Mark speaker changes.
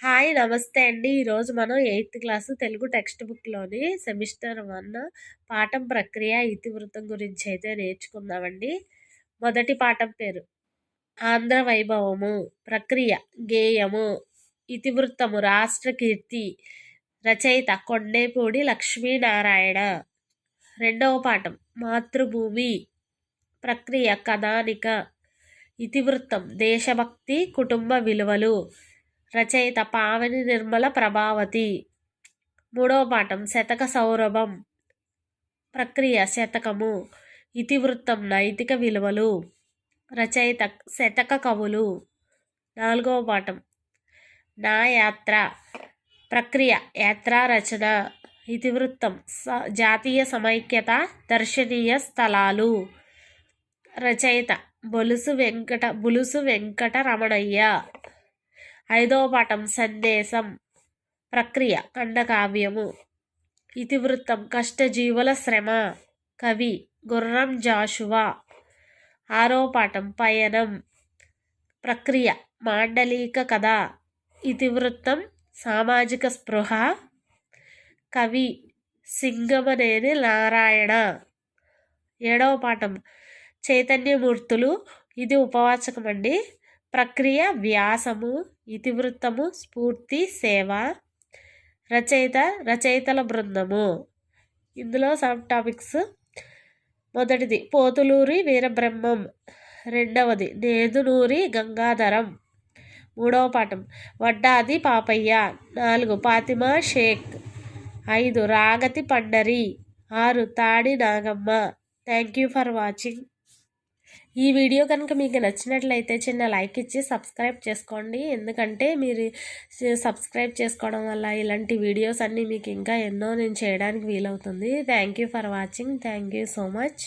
Speaker 1: Hi నమస్తే అండి. ఈరోజు మనం 8th క్లాసు తెలుగు టెక్స్ట్ బుక్‌లోని సెమిస్టర్ 1 పాఠం ప్రక్రియ ఇతివృత్తం గురించి అయితే నేర్చుకుందామండి. మొదటి పాఠం పేరు ఆంధ్ర వైభవము, ప్రక్రియ గేయము, ఇతివృత్తము రాష్ట్ర కీర్తి, రచయిత కొండేపూడి లక్ష్మీనారాయణ. రెండవ పాఠం మాతృభూమి, ప్రక్రియ కథానిక, ఇతివృత్తం దేశభక్తి కుటుంబ విలువలు, రచయిత పావని నిర్మల ప్రభావతి. మూడవ పాఠం శతక సౌరభం, ప్రక్రియ శతకము, ఇతివృత్తం నైతిక విలువలు, రచయిత శతక కవులు. నాలుగవ పాఠం నా యాత్ర, ప్రక్రియ యాత్రా రచన, ఇతివృత్తం జాతీయ సమైక్యత దర్శనీయ స్థలాలు, రచయిత బులుసు వెంకట రమణయ్య. ఐదవ పాఠం సందేశం, ప్రక్రియ ఖండకావ్యము, ఇతివృత్తం కష్టజీవుల శ్రమ, కవి గుర్రం జాషువా. ఆరవ పాఠం పయనం, ప్రక్రియ మాండలిక కథ, ఇతివృత్తం సామాజిక స్పృహ, కవి సింగమనేని నారాయణ. ఏడవ పాఠం చైతన్యమూర్తులు, ఇది ఉపవాచకం అండి. ప్రక్రియ వ్యాసము, ఇతివృత్తము స్ఫూర్తి సేవ, రచయితల బృందము. ఇందులో సబ్ టాపిక్స్: మొదటిది పోతులూరి వీరబ్రహ్మం, రెండవది నేదునూరి గంగాధరం, మూడవ పాఠం వడ్డాది పాపయ్య, 4 ఫాతిమా షేక్, 5 రాగతి పండరి, 6 తాడి Nagamma. Thank you for watching. ఈ వీడియో కనుక మీకు నచ్చినట్లయితే చిన్న లైక్ ఇచ్చి సబ్స్క్రైబ్ చేసుకోండి. ఎందుకంటే మీరు సబ్స్క్రైబ్ చేసుకోవడం వల్ల ఇలాంటి వీడియోస్ అన్నీ మీకు ఇంకా ఎన్నో నేను చేయడానికి వీలవుతుంది. Thank you for watching. Thank you so much.